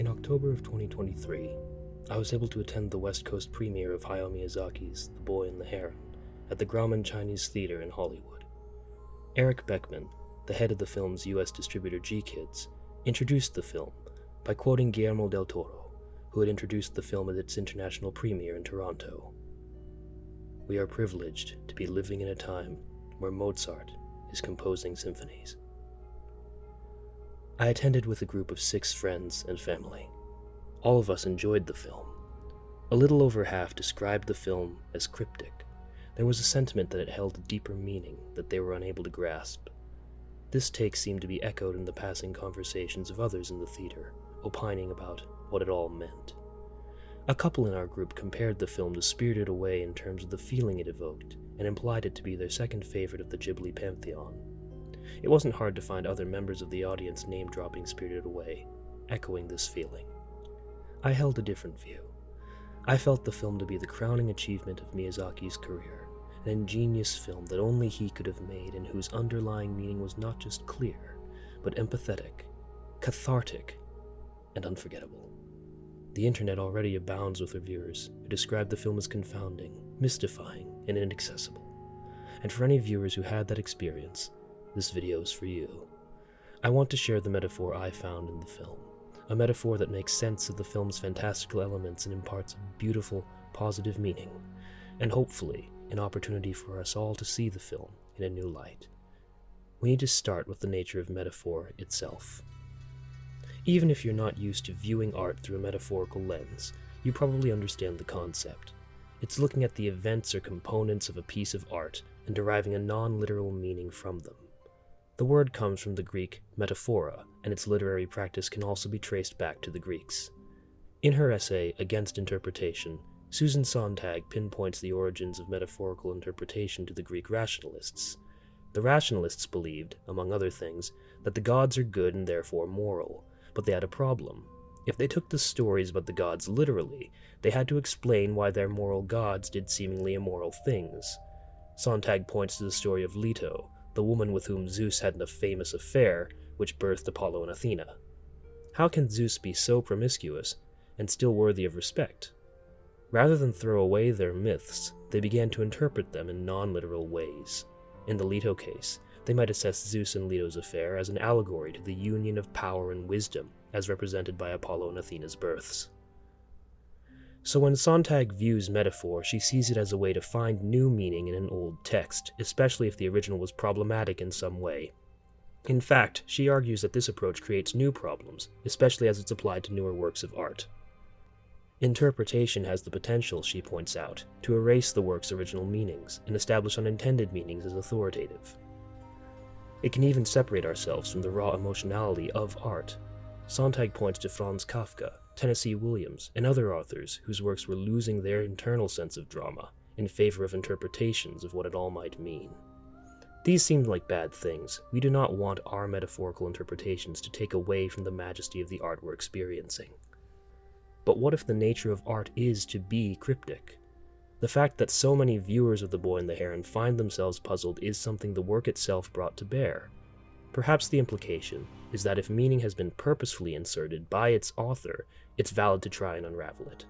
In October of 2023, I was able to attend the West Coast premiere of Hayao Miyazaki's The Boy and the Heron at the Grauman Chinese Theater in Hollywood. Eric Beckman, the head of the film's US distributor G-Kids, introduced the film by quoting Guillermo del Toro, who had introduced the film at its international premiere in Toronto. "We are privileged to be living in a time where Mozart is composing symphonies." I attended with a group of 6 friends and family. All of us enjoyed the film. A little over half described the film as cryptic. There was a sentiment that it held a deeper meaning that they were unable to grasp. This take seemed to be echoed in the passing conversations of others in the theater, opining about what it all meant. A couple in our group compared the film to Spirited Away in terms of the feeling it evoked, and implied it to be their second favorite of the Ghibli pantheon. It wasn't hard to find other members of the audience name-dropping Spirited Away, echoing this feeling. I held a different view. I felt the film to be the crowning achievement of Miyazaki's career, an ingenious film that only he could have made and whose underlying meaning was not just clear, but empathetic, cathartic, and unforgettable. The internet already abounds with reviewers who describe the film as confounding, mystifying, and inaccessible. And for any viewers who had that experience, this video is for you. I want to share the metaphor I found in the film, a metaphor that makes sense of the film's fantastical elements and imparts a beautiful, positive meaning, and hopefully an opportunity for us all to see the film in a new light. We need to start with the nature of metaphor itself. Even if you're not used to viewing art through a metaphorical lens, you probably understand the concept. It's looking at the events or components of a piece of art and deriving a non-literal meaning from them. The word comes from the Greek metaphora, and its literary practice can also be traced back to the Greeks. In her essay, Against Interpretation, Susan Sontag pinpoints the origins of metaphorical interpretation to the Greek rationalists. The rationalists believed, among other things, that the gods are good and therefore moral, but they had a problem. If they took the stories about the gods literally, they had to explain why their moral gods did seemingly immoral things. Sontag points to the story of Leto, the woman with whom Zeus had a famous affair, which birthed Apollo and Athena. How can Zeus be so promiscuous and still worthy of respect? Rather than throw away their myths, they began to interpret them in non-literal ways. In the Leto case, they might assess Zeus and Leto's affair as an allegory to the union of power and wisdom, as represented by Apollo and Athena's births. So when Sontag views metaphor, she sees it as a way to find new meaning in an old text, especially if the original was problematic in some way. In fact, she argues that this approach creates new problems, especially as it's applied to newer works of art. Interpretation has the potential, she points out, to erase the work's original meanings and establish unintended meanings as authoritative. It can even separate ourselves from the raw emotionality of art. Sontag points to Franz Kafka, Tennessee Williams, and other authors whose works were losing their internal sense of drama in favor of interpretations of what it all might mean. These seem like bad things. We do not want our metaphorical interpretations to take away from the majesty of the art we're experiencing. But what if the nature of art is to be cryptic? The fact that so many viewers of The Boy and the Heron find themselves puzzled is something the work itself brought to bear. Perhaps the implication is that if meaning has been purposefully inserted by its author, it's valid to try and unravel it.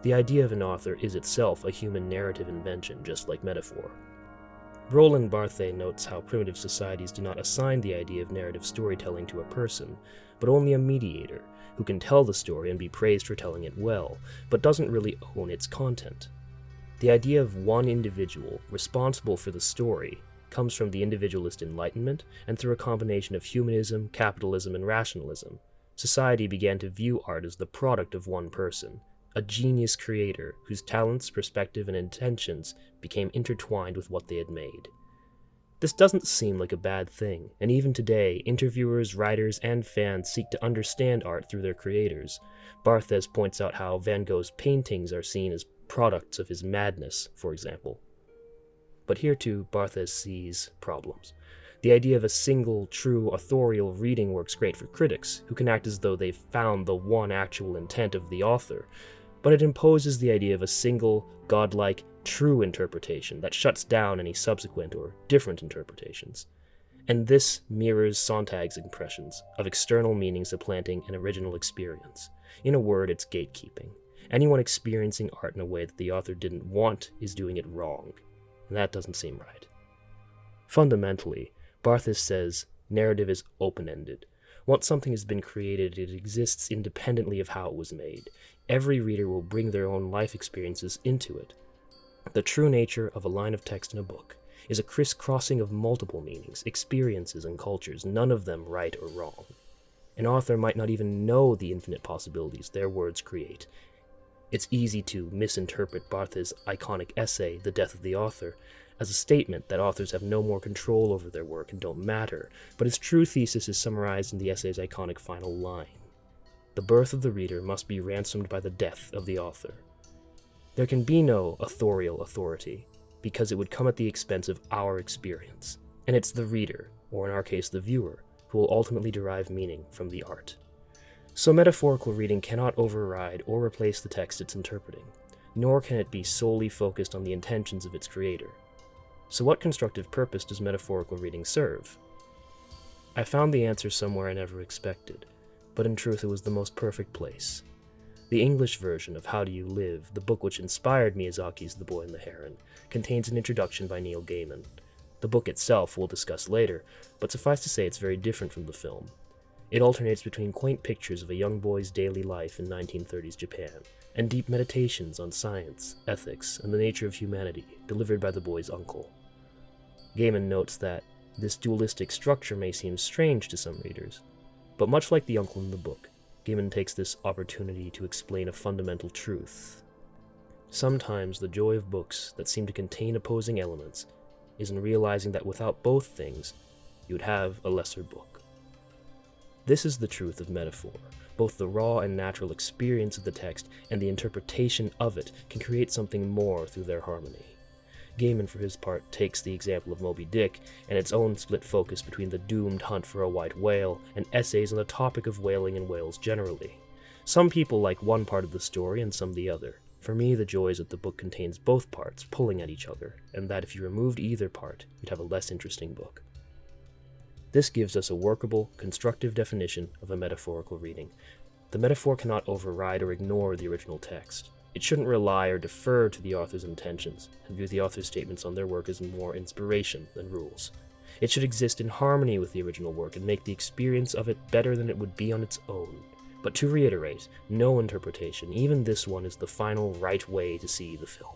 The idea of an author is itself a human narrative invention, just like metaphor. Roland Barthes notes how primitive societies do not assign the idea of narrative storytelling to a person, but only a mediator, who can tell the story and be praised for telling it well, but doesn't really own its content. The idea of one individual responsible for the story comes from the individualist Enlightenment, and through a combination of humanism, capitalism, and rationalism, society began to view art as the product of one person, a genius creator whose talents, perspective, and intentions became intertwined with what they had made. This doesn't seem like a bad thing, and even today, interviewers, writers, and fans seek to understand art through their creators. Barthes points out how Van Gogh's paintings are seen as products of his madness, for example. But here too, Barthes sees problems. The idea of a single, true, authorial reading works great for critics, who can act as though they've found the one actual intent of the author, but it imposes the idea of a single, godlike, true interpretation that shuts down any subsequent or different interpretations. And this mirrors Sontag's impressions of external meaning supplanting an original experience. In a word, it's gatekeeping. Anyone experiencing art in a way that the author didn't want is doing it wrong, and that doesn't seem right. Fundamentally, Barthes says narrative is open-ended. Once something has been created, it exists independently of how it was made. Every reader will bring their own life experiences into it. The true nature of a line of text in a book is a crisscrossing of multiple meanings, experiences, and cultures, none of them right or wrong. An author might not even know the infinite possibilities their words create. It's easy to misinterpret Barthes' iconic essay, The Death of the Author, as a statement that authors have no more control over their work and don't matter, but his true thesis is summarized in the essay's iconic final line. The birth of the reader must be ransomed by the death of the author. There can be no authorial authority, because it would come at the expense of our experience, and it's the reader, or in our case the viewer, who will ultimately derive meaning from the art. So metaphorical reading cannot override or replace the text it's interpreting, nor can it be solely focused on the intentions of its creator. So what constructive purpose does metaphorical reading serve? I found the answer somewhere I never expected, but in truth it was the most perfect place. The English version of How Do You Live, the book which inspired Miyazaki's The Boy and the Heron, contains an introduction by Neil Gaiman. The book itself we'll discuss later, but suffice to say it's very different from the film. It alternates between quaint pictures of a young boy's daily life in 1930s Japan, and deep meditations on science, ethics, and the nature of humanity, delivered by the boy's uncle. Gaiman notes that this dualistic structure may seem strange to some readers, but much like the uncle in the book, Gaiman takes this opportunity to explain a fundamental truth. Sometimes the joy of books that seem to contain opposing elements is in realizing that without both things, you would have a lesser book. This is the truth of metaphor. Both the raw and natural experience of the text and the interpretation of it can create something more through their harmony. Gaiman, for his part, takes the example of Moby Dick and its own split focus between the doomed hunt for a white whale and essays on the topic of whaling and whales generally. Some people like one part of the story and some the other. For me, the joy is that the book contains both parts pulling at each other, and that if you removed either part, you'd have a less interesting book. This gives us a workable, constructive definition of a metaphorical reading. The metaphor cannot override or ignore the original text. It shouldn't rely or defer to the author's intentions, and view the author's statements on their work as more inspiration than rules. It should exist in harmony with the original work and make the experience of it better than it would be on its own. But to reiterate, no interpretation, even this one, is the final right way to see the film.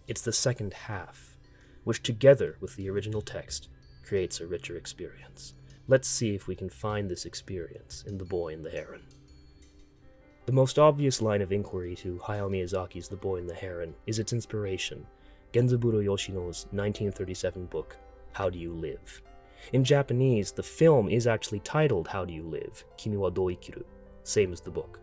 It's the second half, which together with the original text, creates a richer experience. Let's see if we can find this experience in The Boy and the Heron. The most obvious line of inquiry to Hayao Miyazaki's The Boy and the Heron is its inspiration, Genzaburo Yoshino's 1937 book, How Do You Live? In Japanese, the film is actually titled How Do You Live? Kimi wa dou ikiru, same as the book.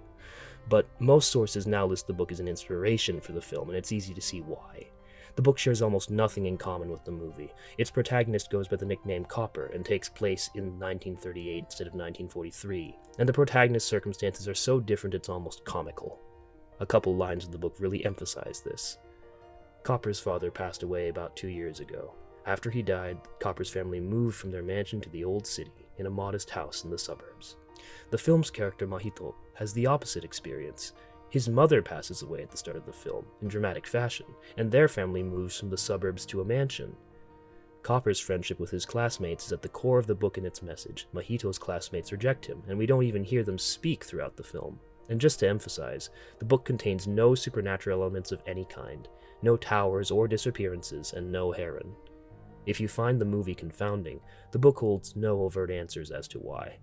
But most sources now list the book as an inspiration for the film, and it's easy to see why. The book shares almost nothing in common with the movie. Its protagonist goes by the nickname Copper and takes place in 1938 instead of 1943, and the protagonist's circumstances are so different it's almost comical. A couple lines of the book really emphasize this. Copper's father passed away about 2 years ago. After he died, Copper's family moved from their mansion to the old city in a modest house in the suburbs. The film's character Mahito has the opposite experience. His mother passes away at the start of the film, in dramatic fashion, and their family moves from the suburbs to a mansion. Copper's friendship with his classmates is at the core of the book and its message. Mahito's classmates reject him, and we don't even hear them speak throughout the film. And just to emphasize, the book contains no supernatural elements of any kind, no towers or disappearances, and no Heron. If you find the movie confounding, the book holds no overt answers as to why.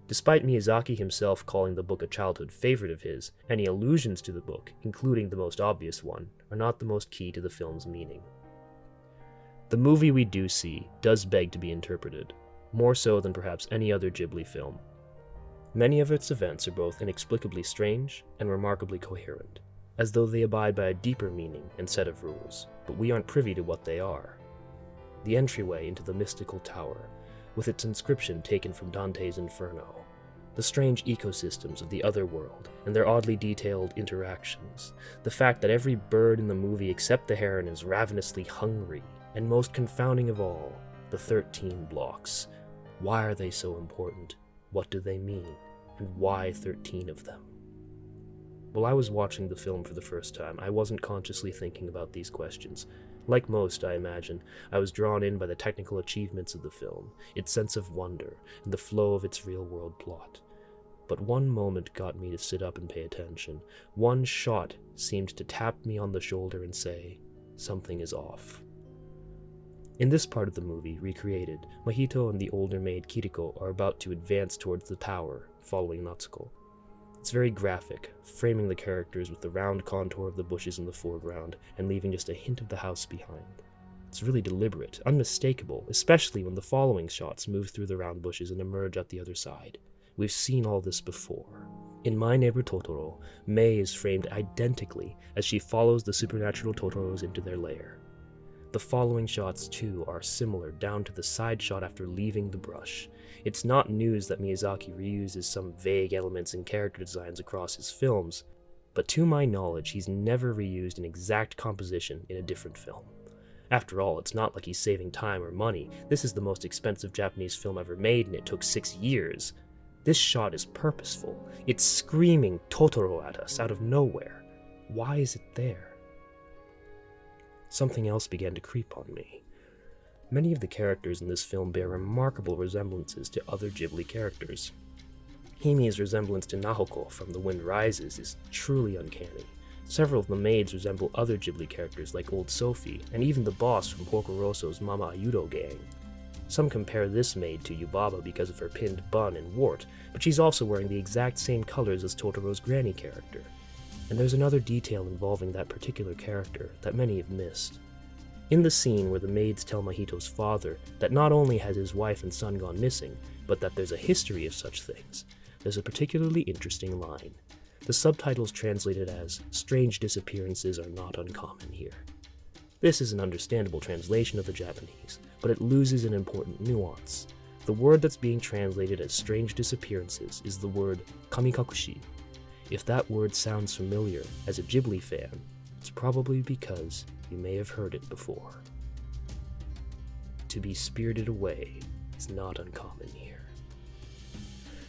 Despite Miyazaki himself calling the book a childhood favorite of his, any allusions to the book, including the most obvious one, are not the most key to the film's meaning. The movie we do see does beg to be interpreted, more so than perhaps any other Ghibli film. Many of its events are both inexplicably strange and remarkably coherent, as though they abide by a deeper meaning and set of rules, but we aren't privy to what they are. The entryway into the mystical tower, with its inscription taken from Dante's Inferno, the strange ecosystems of the other world and their oddly detailed interactions, the fact that every bird in the movie except the heron is ravenously hungry, and most confounding of all, the 13 blocks, Why are they so important? What do they mean? And why 13 of them? While I was watching the film for the first time, I wasn't consciously thinking about these questions. Like most, I imagine, I was drawn in by the technical achievements of the film, its sense of wonder, and the flow of its real-world plot. But one moment got me to sit up and pay attention. One shot seemed to tap me on the shoulder and say, something is off. In this part of the movie, recreated, Mahito and the older maid Kiriko are about to advance towards the tower, following Natsuko. It's very graphic, framing the characters with the round contour of the bushes in the foreground and leaving just a hint of the house behind. It's really deliberate, unmistakable, especially when the following shots move through the round bushes and emerge at the other side. We've seen all this before. In My Neighbor Totoro, Mei is framed identically as she follows the supernatural Totoros into their lair. The following shots, too, are similar down to the side shot after leaving the brush. It's not news that Miyazaki reuses some vague elements and character designs across his films, but to my knowledge, he's never reused an exact composition in a different film. After all, it's not like he's saving time or money. This is the most expensive Japanese film ever made, and it took 6 years. This shot is purposeful. It's screaming Totoro at us out of nowhere. Why is it there? Something else began to creep on me. Many of the characters in this film bear remarkable resemblances to other Ghibli characters. Himi's resemblance to Nahoko from The Wind Rises is truly uncanny. Several of the maids resemble other Ghibli characters like Old Sophie, and even the boss from Porco Rosso's Mama Ayudo gang. Some compare this maid to Yubaba because of her pinned bun and wart, but she's also wearing the exact same colors as Totoro's granny character. And there's another detail involving that particular character that many have missed. In the scene where the maids tell Mahito's father that not only has his wife and son gone missing, but that there's a history of such things, there's a particularly interesting line. The subtitles translate it as, "Strange disappearances are not uncommon here." This is an understandable translation of the Japanese, but it loses an important nuance. The word that's being translated as strange disappearances is the word kamikakushi. If that word sounds familiar as a Ghibli fan, it's probably because you may have heard it before. To be spirited away is not uncommon here.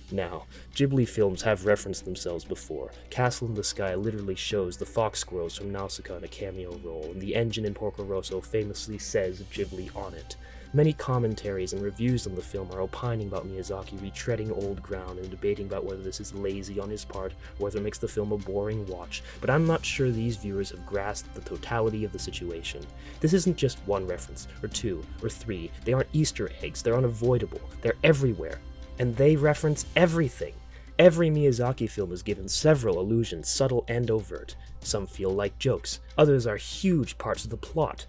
Now, Ghibli films have referenced themselves before. Castle in the Sky literally shows the fox squirrels from Nausicaa in a cameo role, and the engine in Porco Rosso famously says Ghibli on it. Many commentaries and reviews on the film are opining about Miyazaki retreading old ground and debating about whether this is lazy on his part or whether it makes the film a boring watch, but I'm not sure these viewers have grasped the totality of the situation. This isn't just one reference, or two, or three. They aren't Easter eggs, they're unavoidable, they're everywhere. And they reference everything. Every Miyazaki film is given several allusions, subtle and overt. Some feel like jokes, others are huge parts of the plot.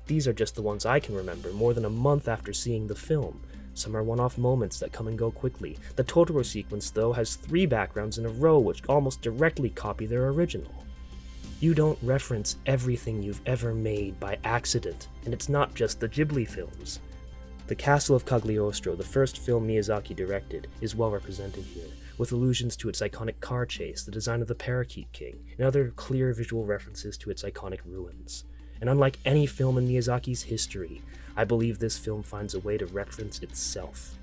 These are just the ones I can remember more than a month after seeing the film. Some are one-off moments that come and go quickly. The Totoro sequence, though, has 3 backgrounds in a row which almost directly copy their original. You don't reference everything you've ever made by accident, and it's not just the Ghibli films. The Castle of Cagliostro, the first film Miyazaki directed, is well represented here, with allusions to its iconic car chase, the design of the Parakeet King, and other clear visual references to its iconic ruins. And unlike any film in Miyazaki's history, I believe this film finds a way to reference itself.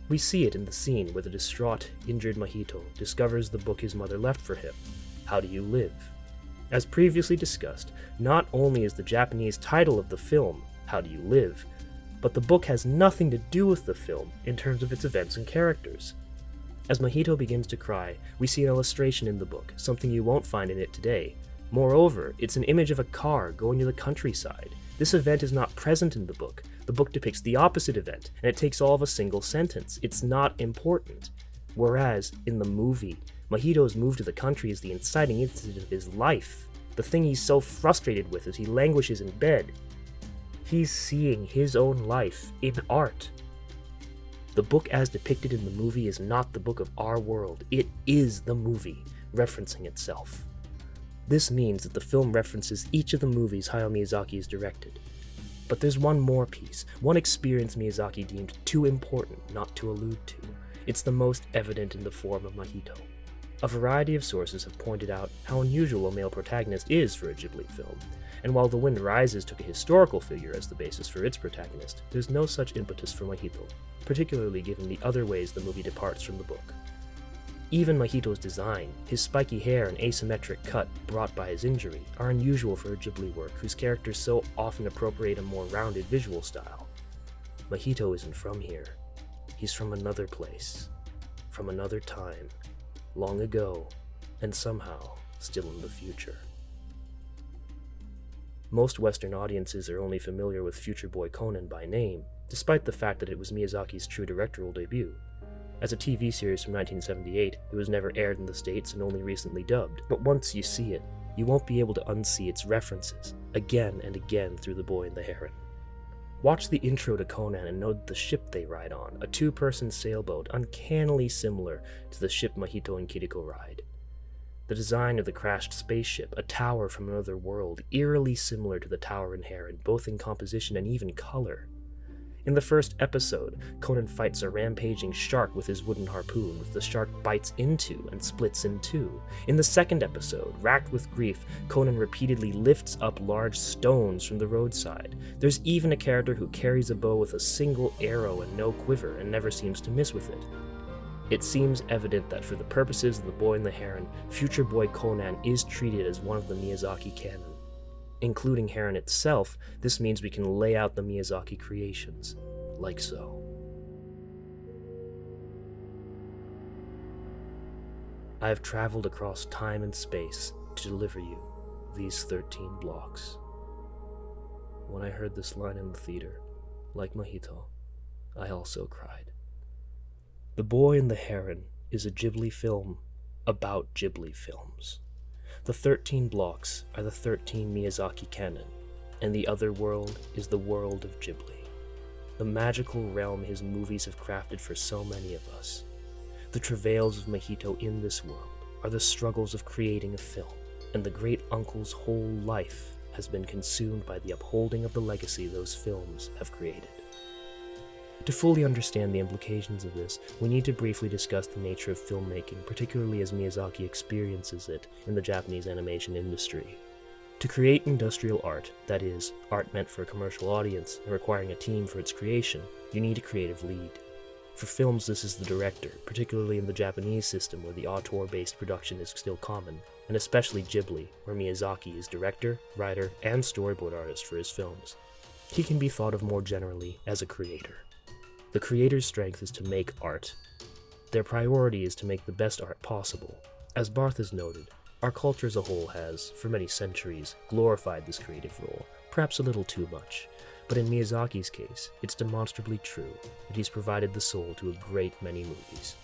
We see it in the scene where the distraught, injured Mahito discovers the book his mother left for him, How Do You Live? As previously discussed, not only is the Japanese title of the film, How Do You Live?, but the book has nothing to do with the film in terms of its events and characters. As Mahito begins to cry, we see an illustration in the book, something you won't find in it today. Moreover, it's an image of a car going to the countryside. This event is not present in the book. The book depicts the opposite event, and it takes all of a single sentence. It's not important. Whereas, in the movie, Mahito's move to the country is the inciting incident of his life, the thing he's so frustrated with as he languishes in bed. He's seeing his own life in art. The book as depicted in the movie is not the book of our world. It is the movie, referencing itself. This means that the film references each of the movies Hayao Miyazaki has directed. But there's one more piece, one experience Miyazaki deemed too important not to allude to. It's the most evident in the form of Mahito. A variety of sources have pointed out how unusual a male protagonist is for a Ghibli film, and while The Wind Rises took a historical figure as the basis for its protagonist, there's no such impetus for Mahito, particularly given the other ways the movie departs from the book. Even Mahito's design, his spiky hair and asymmetric cut brought by his injury, are unusual for a Ghibli work whose characters so often appropriate a more rounded visual style. Mahito isn't from here. He's from another place, from another time, long ago, and somehow still in the future. Most Western audiences are only familiar with Future Boy Conan by name, despite the fact that it was Miyazaki's true directorial debut. As a TV series from 1978, it was never aired in the States and only recently dubbed, but once you see it, you won't be able to unsee its references, again and again through The Boy and the Heron. Watch the intro to Conan and note the ship they ride on, a two-person sailboat uncannily similar to the ship Mahito and Kiriko ride. The design of the crashed spaceship, a tower from another world, eerily similar to the tower in Heron, both in composition and even color. In the first episode, Conan fights a rampaging shark with his wooden harpoon, which the shark bites into and splits in two. In the second episode, racked with grief, Conan repeatedly lifts up large stones from the roadside. There's even a character who carries a bow with a single arrow and no quiver and never seems to miss with it. It seems evident that for the purposes of The Boy and the Heron, Future Boy Conan is treated as one of the Miyazaki canon. Including Heron itself, this means we can lay out the Miyazaki creations, like so. I have traveled across time and space to deliver you these 13 blocks. When I heard this line in the theater, like Mahito, I also cried. The Boy and the Heron is a Ghibli film about Ghibli films. The 13 blocks are the 13 Miyazaki canon, and the other world is the world of Ghibli, the magical realm his movies have crafted for so many of us. The travails of Mahito in this world are the struggles of creating a film, and the great uncle's whole life has been consumed by the upholding of the legacy those films have created. To fully understand the implications of this, we need to briefly discuss the nature of filmmaking, particularly as Miyazaki experiences it in the Japanese animation industry. To create industrial art, that is, art meant for a commercial audience and requiring a team for its creation, you need a creative lead. For films, this is the director, particularly in the Japanese system where the auteur-based production is still common, and especially Ghibli, where Miyazaki is director, writer, and storyboard artist for his films. He can be thought of more generally as a creator. The creator's strength is to make art. Their priority is to make the best art possible. As Barthes has noted, our culture as a whole has, for many centuries, glorified this creative role, perhaps a little too much. But in Miyazaki's case, it's demonstrably true that he's provided the soul to a great many movies.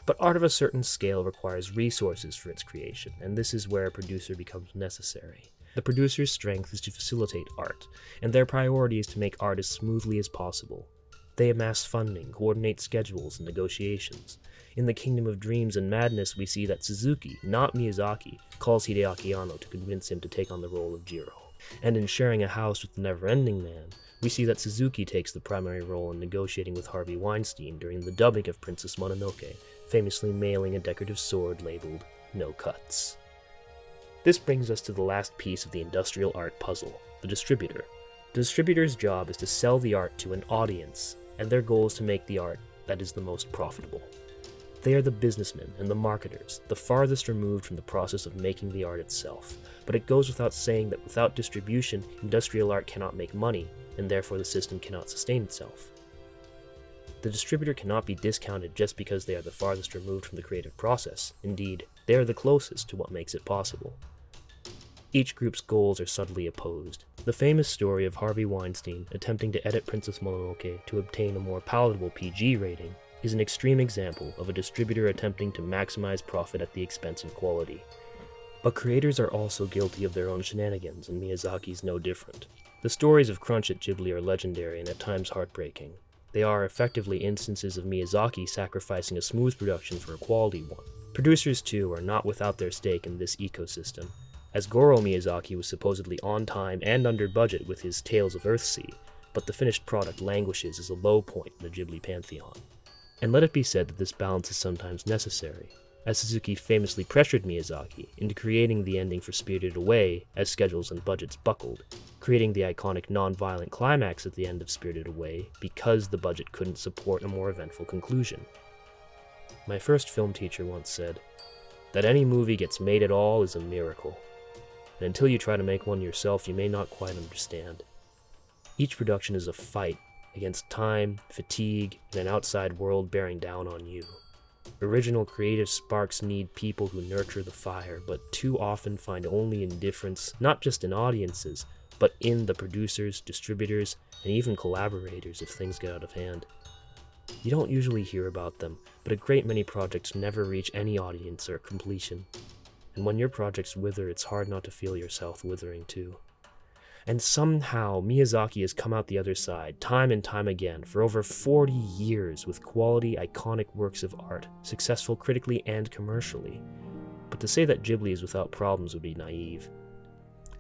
But art of a certain scale requires resources for its creation, and this is where a producer becomes necessary. The producer's strength is to facilitate art, and their priority is to make art as smoothly as possible. They amass funding, coordinate schedules, and negotiations. In the Kingdom of Dreams and Madness, we see that Suzuki, not Miyazaki, calls Hideaki Anno to convince him to take on the role of Jiro. And in Sharing a House with the Never-Ending Man, we see that Suzuki takes the primary role in negotiating with Harvey Weinstein during the dubbing of Princess Mononoke, famously mailing a decorative sword labeled "No Cuts." This brings us to the last piece of the industrial art puzzle, the distributor. The distributor's job is to sell the art to an audience, and their goal is to make the art that is the most profitable. They are the businessmen and the marketers, the farthest removed from the process of making the art itself. But it goes without saying that without distribution, industrial art cannot make money, and therefore the system cannot sustain itself. The distributor cannot be discounted just because they are the farthest removed from the creative process. Indeed, they are the closest to what makes it possible. Each group's goals are subtly opposed. The famous story of Harvey Weinstein attempting to edit Princess Mononoke to obtain a more palatable PG rating is an extreme example of a distributor attempting to maximize profit at the expense of quality. But creators are also guilty of their own shenanigans, and Miyazaki's no different. The stories of crunch at Ghibli are legendary and at times heartbreaking. They are effectively instances of Miyazaki sacrificing a smooth production for a quality one. Producers, too, are not without their stake in this ecosystem, as Goro Miyazaki was supposedly on time and under budget with his Tales of Earthsea, but the finished product languishes as a low point in the Ghibli pantheon. And let it be said that this balance is sometimes necessary. as Suzuki famously pressured Miyazaki into creating the ending for Spirited Away as schedules and budgets buckled, creating the iconic non-violent climax at the end of Spirited Away because the budget couldn't support a more eventful conclusion. My first film teacher once said, that any movie gets made at all is a miracle, and until you try to make one yourself, you may not quite understand. Each production is a fight against time, fatigue, and an outside world bearing down on you. Original creative sparks need people who nurture the fire, but too often find only indifference, not just in audiences, but in the producers, distributors, and even collaborators if things get out of hand. You don't usually hear about them, but a great many projects never reach any audience or completion. And when your projects wither, it's hard not to feel yourself withering too. And somehow, Miyazaki has come out the other side, time and time again, for over 40 years with quality, iconic works of art, successful critically and commercially. But to say that Ghibli is without problems would be naive.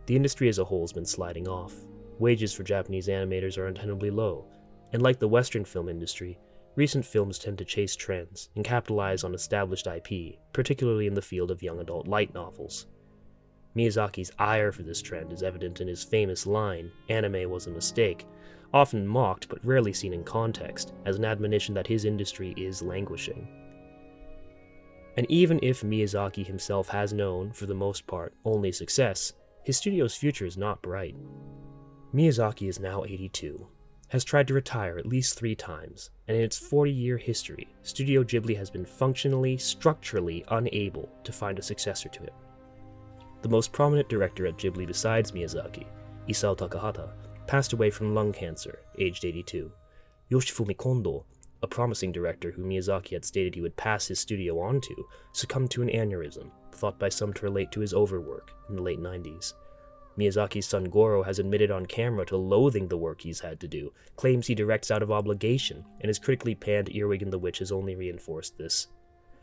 The industry as a whole has been sliding off. Wages for Japanese animators are untenably low, and like the Western film industry, recent films tend to chase trends and capitalize on established IP, particularly in the field of young adult light novels. Miyazaki's ire for this trend is evident in his famous line, "Anime was a mistake," often mocked but rarely seen in context, as an admonition that his industry is languishing. And even if Miyazaki himself has known, for the most part, only success, his studio's future is not bright. Miyazaki is now 82, has tried to retire at least 3 times, and in its 40-year history, Studio Ghibli has been functionally, structurally unable to find a successor to him. The most prominent director at Ghibli besides Miyazaki, Isao Takahata, passed away from lung cancer, aged 82. Yoshifumi Kondo, a promising director who Miyazaki had stated he would pass his studio on to, succumbed to an aneurysm, thought by some to relate to his overwork in the late 90s. Miyazaki's son Goro has admitted on camera to loathing the work he's had to do, claims he directs out of obligation, and his critically panned Earwig and the Witch has only reinforced this.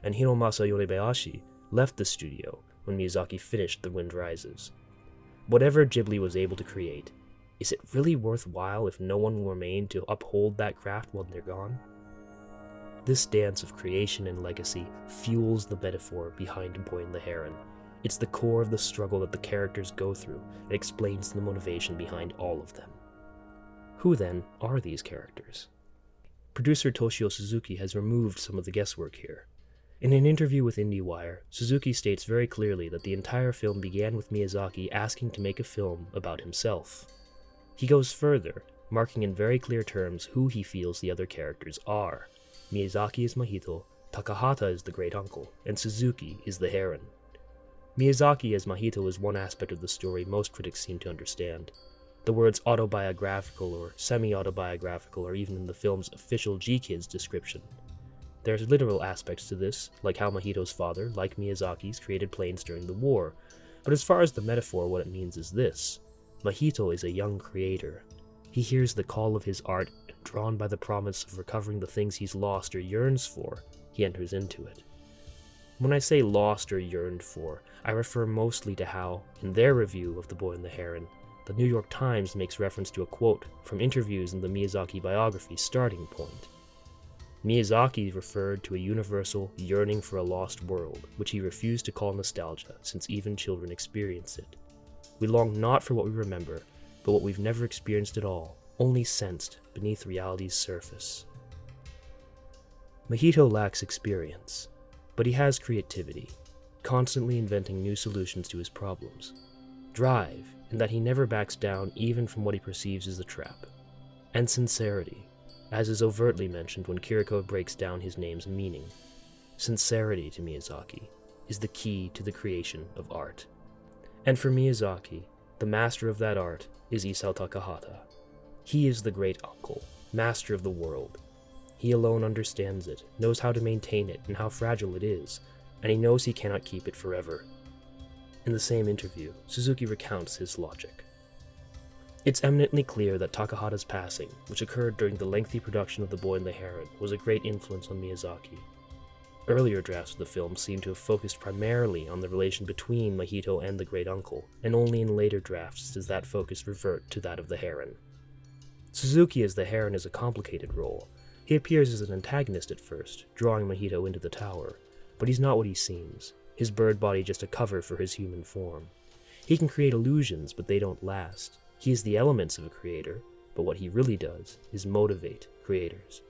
And Hiromasa Yonebayashi left the studio when Miyazaki finished The Wind Rises. Whatever Ghibli was able to create, is it really worthwhile if no one will remain to uphold that craft when they're gone? This dance of creation and legacy fuels the metaphor behind Boy and the Heron. It's the core of the struggle that the characters go through. It explains the motivation behind all of them. Who then are these characters? Producer Toshio Suzuki has removed some of the guesswork here. In an interview with IndieWire, Suzuki states very clearly that the entire film began with Miyazaki asking to make a film about himself. He goes further, marking in very clear terms who he feels the other characters are. Miyazaki is Mahito, Takahata is the great uncle, and Suzuki is the Heron. Miyazaki as Mahito is one aspect of the story most critics seem to understand. The words autobiographical or semi-autobiographical are even in the film's official G-Kids description. There's literal aspects to this, like how Mahito's father, like Miyazaki's, created planes during the war, but as far as the metaphor, what it means is this. Mahito is a young creator. He hears the call of his art, and drawn by the promise of recovering the things he's lost or yearns for, he enters into it. When I say lost or yearned for, I refer mostly to how, in their review of The Boy and the Heron, the New York Times makes reference to a quote from interviews in the Miyazaki biography Starting Point. Miyazaki referred to a universal yearning for a lost world, which he refused to call nostalgia, since even children experience it. We long not for what we remember, but what we've never experienced at all, only sensed beneath reality's surface. Mahito lacks experience, but he has creativity, constantly inventing new solutions to his problems. Drive, in that he never backs down even from what he perceives as a trap. And sincerity, as is overtly mentioned when Kiriko breaks down his name's meaning. Sincerity, to Miyazaki, is the key to the creation of art. And for Miyazaki, the master of that art is Isao Takahata. He is the great uncle, master of the world. He alone understands it, knows how to maintain it and how fragile it is, and he knows he cannot keep it forever. In the same interview, Suzuki recounts his logic. It's eminently clear that Takahata's passing, which occurred during the lengthy production of The Boy and the Heron, was a great influence on Miyazaki. Earlier drafts of the film seem to have focused primarily on the relation between Mahito and the great uncle, and only in later drafts does that focus revert to that of the Heron. Suzuki as the Heron is a complicated role. He appears as an antagonist at first, drawing Mahito into the tower, but he's not what he seems, his bird body just a cover for his human form. He can create illusions, but they don't last. He is the elements of a creator, but what he really does is motivate creators.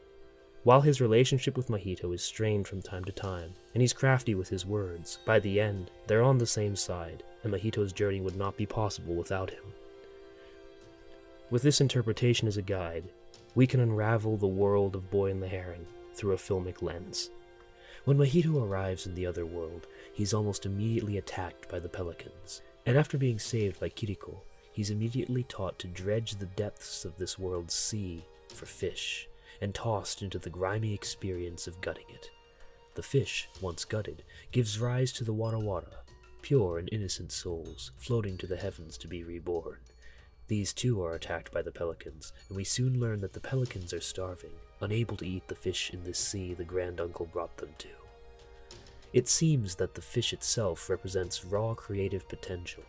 While his relationship with Mahito is strained from time to time, and he's crafty with his words, by the end, they're on the same side, and Mahito's journey would not be possible without him. With this interpretation as a guide, we can unravel the world of Boy and the Heron through a filmic lens. When Mahito arrives in the other world, he's almost immediately attacked by the pelicans, and after being saved by Kiriko, he's immediately taught to dredge the depths of this world's sea for fish, and tossed into the grimy experience of gutting it. The fish, once gutted, gives rise to the Wara Wara, pure and innocent souls floating to the heavens to be reborn. These too are attacked by the pelicans, and we soon learn that the pelicans are starving, unable to eat the fish in this sea the Grand Uncle brought them to. It seems that the fish itself represents raw creative potential.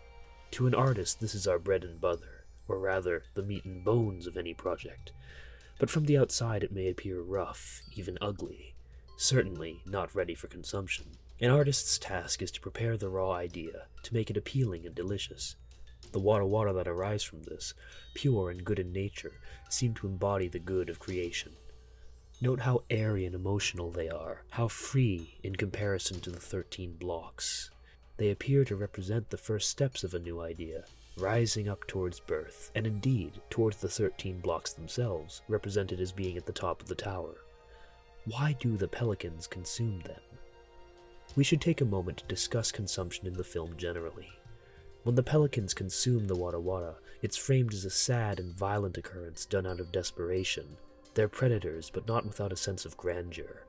To an artist, this is our bread and butter, or rather, the meat and bones of any project. But from the outside it may appear rough, even ugly, certainly not ready for consumption. An artist's task is to prepare the raw idea, to make it appealing and delicious. The Wara Wara that arise from this, pure and good in nature, seem to embody the good of creation. Note how airy and emotional they are, how free in comparison to the 13 blocks. They appear to represent the first steps of a new idea, rising up towards birth, and indeed towards the 13 blocks themselves, represented as being at the top of the tower. Why do the pelicans consume them? We should take a moment to discuss consumption in the film generally. When the pelicans consume the Wara Wara, it's framed as a sad and violent occurrence done out of desperation. They're predators, but not without a sense of grandeur.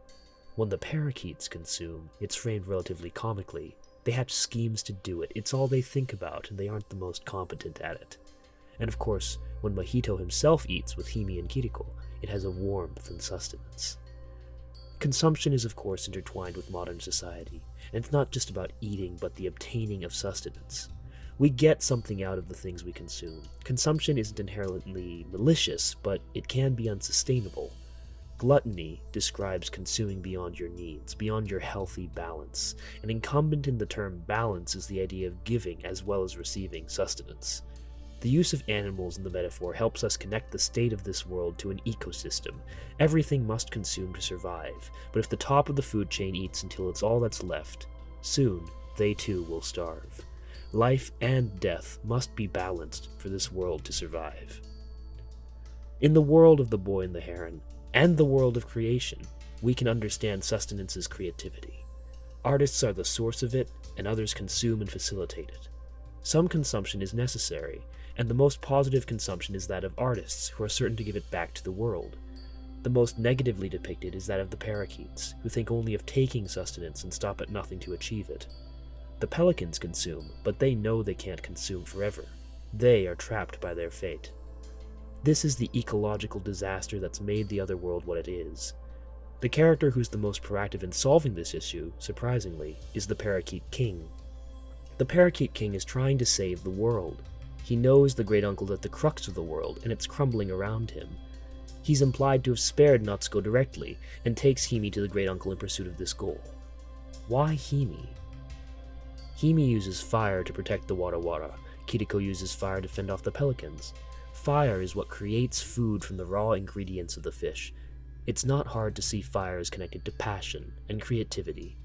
When the parakeets consume, it's framed relatively comically. They hatch schemes to do it, it's all they think about, and they aren't the most competent at it. And of course, when Mahito himself eats with Hime and Kiriko, it has a warmth and sustenance. Consumption is of course intertwined with modern society, and it's not just about eating, but the obtaining of sustenance. We get something out of the things we consume. Consumption isn't inherently malicious, but it can be unsustainable. Gluttony describes consuming beyond your needs, beyond your healthy balance, and incumbent in the term balance is the idea of giving as well as receiving sustenance. The use of animals in the metaphor helps us connect the state of this world to an ecosystem. Everything must consume to survive, but if the top of the food chain eats until it's all that's left, soon they too will starve. Life and death must be balanced for this world to survive. In the world of the Boy and the Heron, and the world of creation, we can understand sustenance as creativity. Artists are the source of it, and others consume and facilitate it. Some consumption is necessary, and the most positive consumption is that of artists, who are certain to give it back to the world. The most negatively depicted is that of the parakeets, who think only of taking sustenance and stop at nothing to achieve it. The pelicans consume, but they know they can't consume forever. They are trapped by their fate. This is the ecological disaster that's made the other world what it is. The character who's the most proactive in solving this issue, surprisingly, is the Parakeet King. The Parakeet King is trying to save the world. He knows the Great Uncle at the crux of the world, and it's crumbling around him. He's implied to have spared Natsuko directly, and takes Hime to the Great Uncle in pursuit of this goal. Why Hime? Hime uses fire to protect the Wara Wara. Kiriko uses fire to fend off the pelicans. Fire is what creates food from the raw ingredients of the fish. It's not hard to see fire as connected to passion and creativity.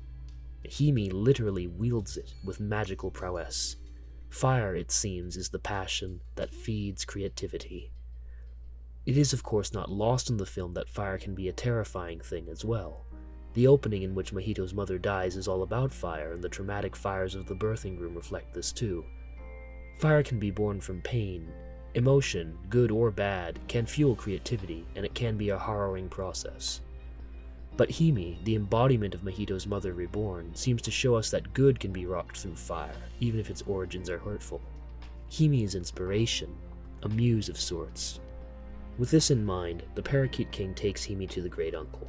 Hime literally wields it with magical prowess. Fire, it seems, is the passion that feeds creativity. It is of course not lost in the film that fire can be a terrifying thing as well. The opening in which Mahito's mother dies is all about fire, and the traumatic fires of the birthing room reflect this too. Fire can be born from pain. Emotion, good or bad, can fuel creativity, and it can be a harrowing process. But Hime, the embodiment of Mahito's mother reborn, seems to show us that good can be wrought through fire, even if its origins are hurtful. Hime is inspiration, a muse of sorts. With this in mind, the Parakeet King takes Hime to the Great Uncle.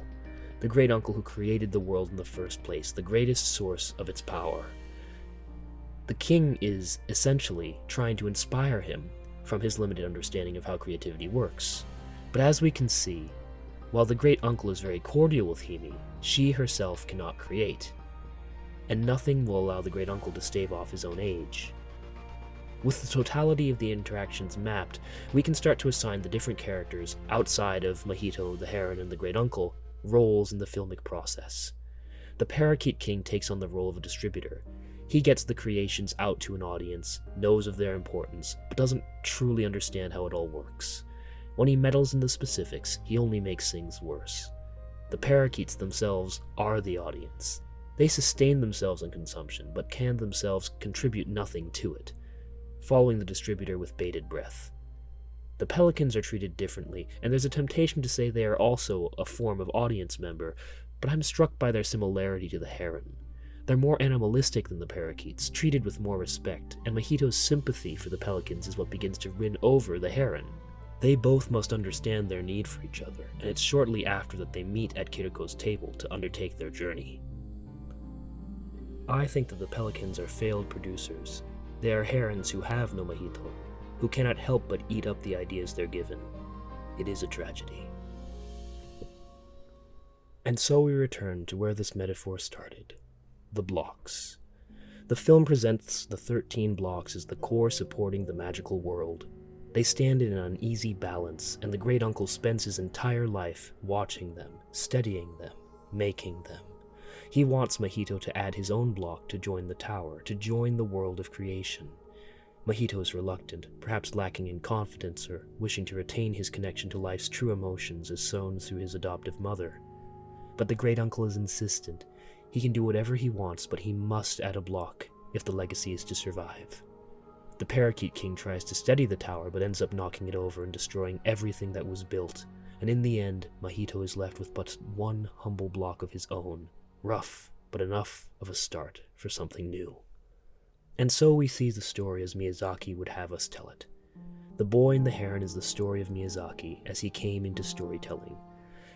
The Great Uncle who created the world in the first place, the greatest source of its power. The king is, essentially, trying to inspire him from his limited understanding of how creativity works. But as we can see, while the Great Uncle is very cordial with Hime, she herself cannot create. and nothing will allow the great uncle to stave off his own age. With the totality of the interactions mapped, we can start to assign the different characters, outside of Mahito, the Heron, and the great uncle, roles in the filmic process. The Parakeet King takes on the role of a distributor. He gets the creations out to an audience, knows of their importance, but doesn't truly understand how it all works. When he meddles in the specifics, he only makes things worse. The parakeets themselves are the audience. They sustain themselves on consumption, but can themselves contribute nothing to it, following the distributor with bated breath. The pelicans are treated differently, and there's a temptation to say they are also a form of audience member, but I'm struck by their similarity to the heron. They're more animalistic than the parakeets, treated with more respect, and Mahito's sympathy for the pelicans is what begins to win over the heron. They both must understand their need for each other, and it's shortly after that they meet at Kiriko's table to undertake their journey. I think that the pelicans are failed producers. They are herons who have no Mahito, who cannot help but eat up the ideas they're given. It is a tragedy. And so we return to where this metaphor started. The blocks. The film presents the 13 blocks as the core supporting the magical world. They stand in an uneasy balance, and the great uncle spends his entire life watching them, studying them, making them. He wants Mahito to add his own block to join the tower, to join the world of creation. Mahito is reluctant, perhaps lacking in confidence or wishing to retain his connection to life's true emotions as sown through his adoptive mother. But the great uncle is insistent. He can do whatever he wants, but he must add a block if the legacy is to survive. The Parakeet King tries to steady the tower, but ends up knocking it over and destroying everything that was built, and in the end, Mahito is left with but one humble block of his own, rough, but enough of a start for something new. And so we see the story as Miyazaki would have us tell it. The Boy and the Heron is the story of Miyazaki as he came into storytelling.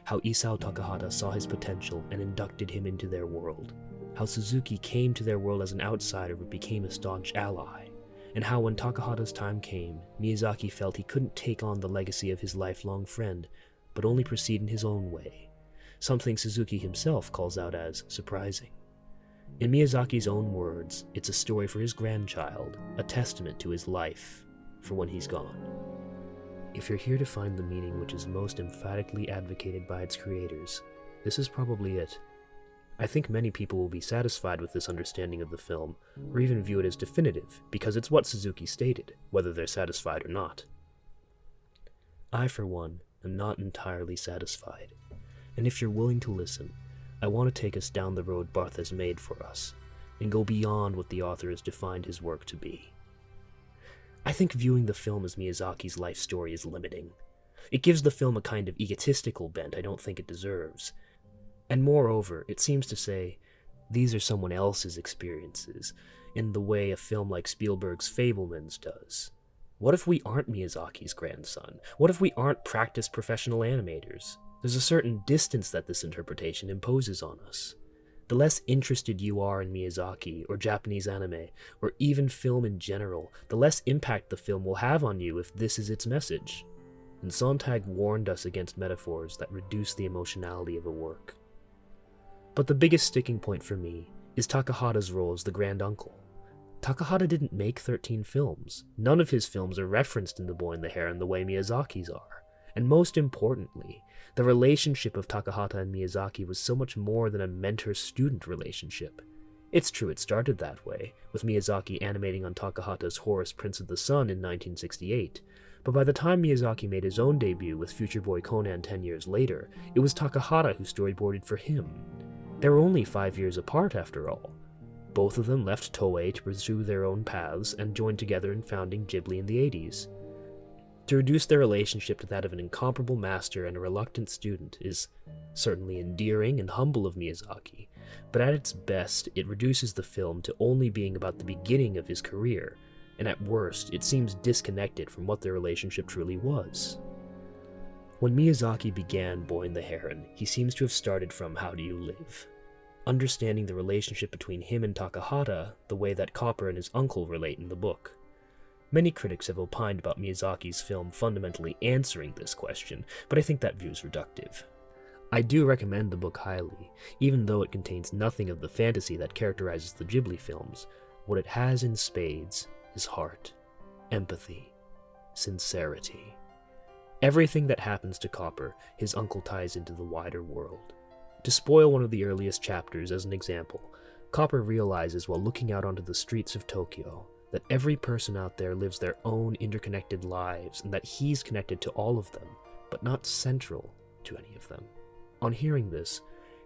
How Isao Takahata saw his potential and inducted him into their world. How Suzuki came to their world as an outsider but became a staunch ally. And how when Takahata's time came, Miyazaki felt he couldn't take on the legacy of his lifelong friend, but only proceed in his own way. Something Suzuki himself calls out as surprising. In Miyazaki's own words, it's a story for his grandchild, a testament to his life, for when he's gone. If you're here to find the meaning which is most emphatically advocated by its creators, this is probably it. I think many people will be satisfied with this understanding of the film, or even view it as definitive, because it's what Suzuki stated, whether they're satisfied or not. I, for one, am not entirely satisfied, and if you're willing to listen, I want to take us down the road Barthes has made for us, and go beyond what the author has defined his work to be. I think viewing the film as Miyazaki's life story is limiting. It gives the film a kind of egotistical bent I don't think it deserves. And moreover, it seems to say, these are someone else's experiences, in the way a film like Spielberg's Fabelmans does. What if we aren't Miyazaki's grandson? What if we aren't practiced professional animators? There's a certain distance that this interpretation imposes on us. The less interested you are in Miyazaki, or Japanese anime, or even film in general, the less impact the film will have on you if this is its message. And Sontag warned us against metaphors that reduce the emotionality of a work. But the biggest sticking point for me is Takahata's role as the Grand Uncle. Takahata didn't make 13 films. None of his films are referenced in The Boy and the Heron the way Miyazaki's are. And most importantly, the relationship of Takahata and Miyazaki was so much more than a mentor-student relationship. It's true it started that way, with Miyazaki animating on Takahata's Horus Prince of the Sun in 1968, but by the time Miyazaki made his own debut with Future Boy Conan 10 years later, it was Takahata who storyboarded for him. They were only 5 years apart after all. Both of them left Toei to pursue their own paths and joined together in founding Ghibli in the 80s. To reduce their relationship to that of an incomparable master and a reluctant student is certainly endearing and humble of Miyazaki, but at its best, it reduces the film to only being about the beginning of his career, and at worst, it seems disconnected from what their relationship truly was. When Miyazaki began Boy and the Heron, he seems to have started from How Do You Live? Understanding the relationship between him and Takahata the way that Copper and his uncle relate in the book. Many critics have opined about Miyazaki's film fundamentally answering this question, but I think that view is reductive. I do recommend the book highly, even though it contains nothing of the fantasy that characterizes the Ghibli films. What it has in spades is heart, empathy, sincerity. Everything that happens to Copper, his uncle ties into the wider world. To spoil one of the earliest chapters as an example, Copper realizes while looking out onto the streets of Tokyo that every person out there lives their own interconnected lives and that he's connected to all of them, but not central to any of them. On hearing this,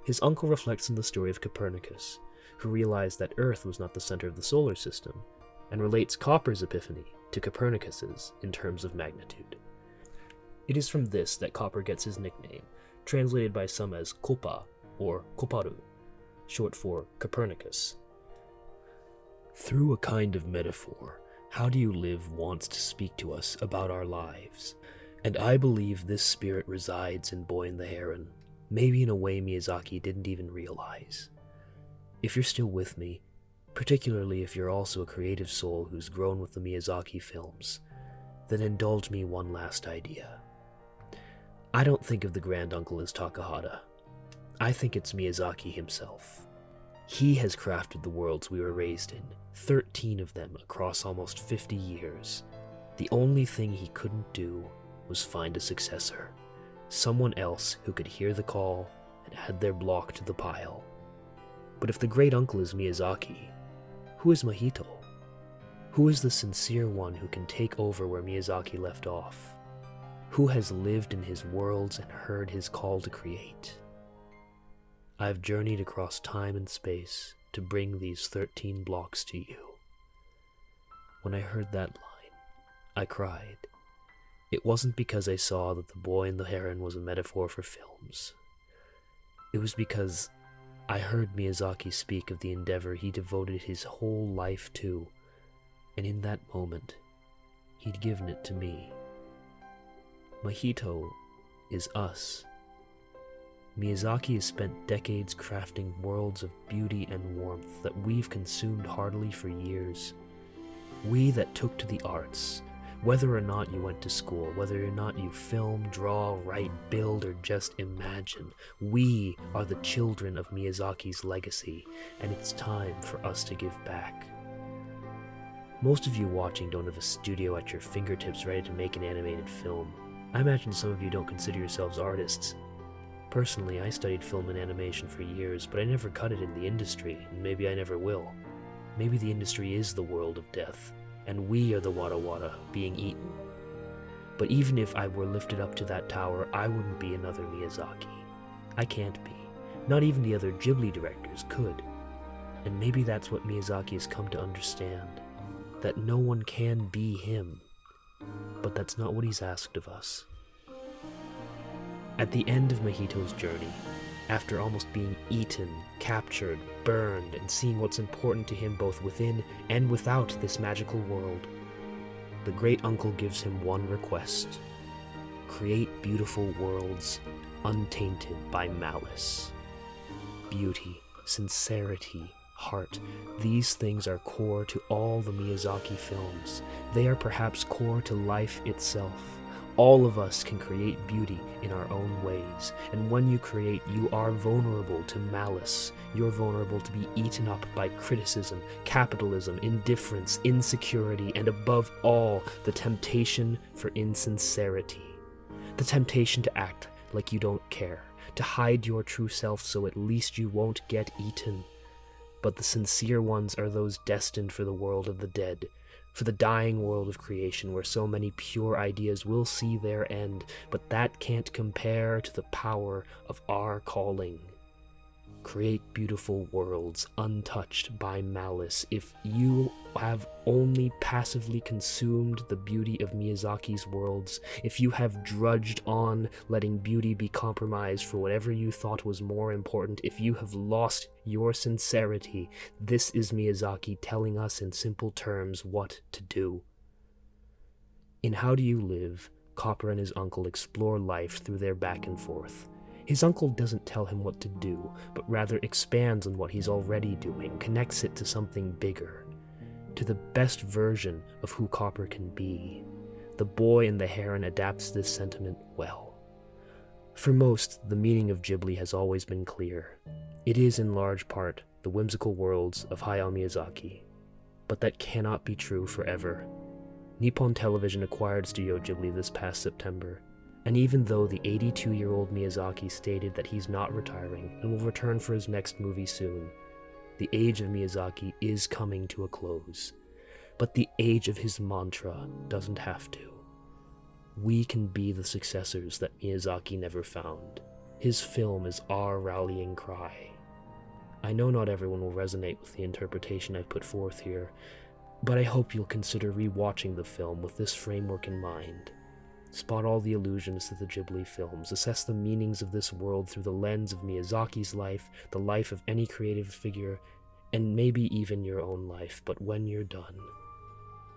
his uncle reflects on the story of Copernicus, who realized that Earth was not the center of the solar system, and relates Copper's epiphany to Copernicus's in terms of magnitude. It is from this that Copper gets his nickname, translated by some as Kopa or Koparu, short for Copernicus. Through a kind of metaphor, How Do You Live wants to speak to us about our lives, and I believe this spirit resides in Boy and the Heron, maybe in a way Miyazaki didn't even realize. If you're still with me, particularly if you're also a creative soul who's grown with the Miyazaki films, then indulge me one last idea. I don't think of the Grand Uncle as Takahata. I think it's Miyazaki himself. He has crafted the worlds we were raised in, 13 of them across almost 50 years. The only thing he couldn't do was find a successor, someone else who could hear the call and add their block to the pile. But if the great uncle is Miyazaki, who is Mahito? Who is the sincere one who can take over where Miyazaki left off? Who has lived in his worlds and heard his call to create? I've journeyed across time and space to bring these 13 blocks to you. When I heard that line, I cried. It wasn't because I saw that The Boy and the Heron was a metaphor for films. It was because I heard Miyazaki speak of the endeavor he devoted his whole life to, and in that moment, he'd given it to me. Mahito is us. Miyazaki has spent decades crafting worlds of beauty and warmth that we've consumed heartily for years. We that took to the arts, whether or not you went to school, whether or not you film, draw, write, build, or just imagine, we are the children of Miyazaki's legacy, and it's time for us to give back. Most of you watching don't have a studio at your fingertips ready to make an animated film. I imagine some of you don't consider yourselves artists. Personally, I studied film and animation for years, but I never cut it in the industry, and maybe I never will. Maybe the industry is the world of death, and we are the Wada Wada being eaten. But even if I were lifted up to that tower, I wouldn't be another Miyazaki. I can't be. Not even the other Ghibli directors could. And maybe that's what Miyazaki has come to understand, that no one can be him. But that's not what he's asked of us. At the end of Mahito's journey, after almost being eaten, captured, burned, and seeing what's important to him both within and without this magical world, the great uncle gives him one request: create beautiful worlds untainted by malice. Beauty, sincerity, heart, these things are core to all the Miyazaki films. They are perhaps core to life itself. All of us can create beauty in our own ways, and when you create, you are vulnerable to malice. You're vulnerable to be eaten up by criticism, capitalism, indifference, insecurity, and above all, the temptation for insincerity. The temptation to act like you don't care, to hide your true self so at least you won't get eaten. But the sincere ones are those destined for the world of the dead, for the dying world of creation where so many pure ideas will see their end, but that can't compare to the power of our calling. Create beautiful worlds untouched by malice. If you have only passively consumed the beauty of Miyazaki's worlds, if you have drudged on letting beauty be compromised for whatever you thought was more important, if you have lost your sincerity, this is Miyazaki telling us in simple terms what to do. In How Do You Live, Copper and his uncle explore life through their back and forth. His uncle doesn't tell him what to do, but rather expands on what he's already doing, connects it to something bigger, to the best version of who Copper can be. The Boy and the Heron adapts this sentiment well. For most, the meaning of Ghibli has always been clear. It is in large part the whimsical worlds of Hayao Miyazaki. But that cannot be true forever. Nippon Television acquired Studio Ghibli this past September, and even though the 82-year-old Miyazaki stated that he's not retiring and will return for his next movie soon, the age of Miyazaki is coming to a close. But the age of his mantra doesn't have to. We can be the successors that Miyazaki never found. His film is our rallying cry. I know not everyone will resonate with the interpretation I've put forth here, but I hope you'll consider re-watching the film with this framework in mind. Spot all the allusions to the Ghibli films, assess the meanings of this world through the lens of Miyazaki's life, the life of any creative figure, and maybe even your own life. But when you're done,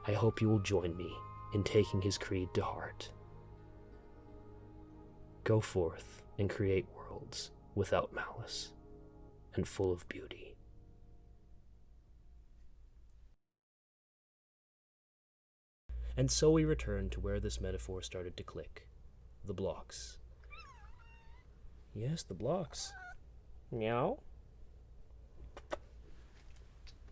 I hope you will join me in taking his creed to heart. Go forth and create worlds without malice and full of beauty. And so we return to where this metaphor started to click. The blocks. Yes, the blocks. Meow.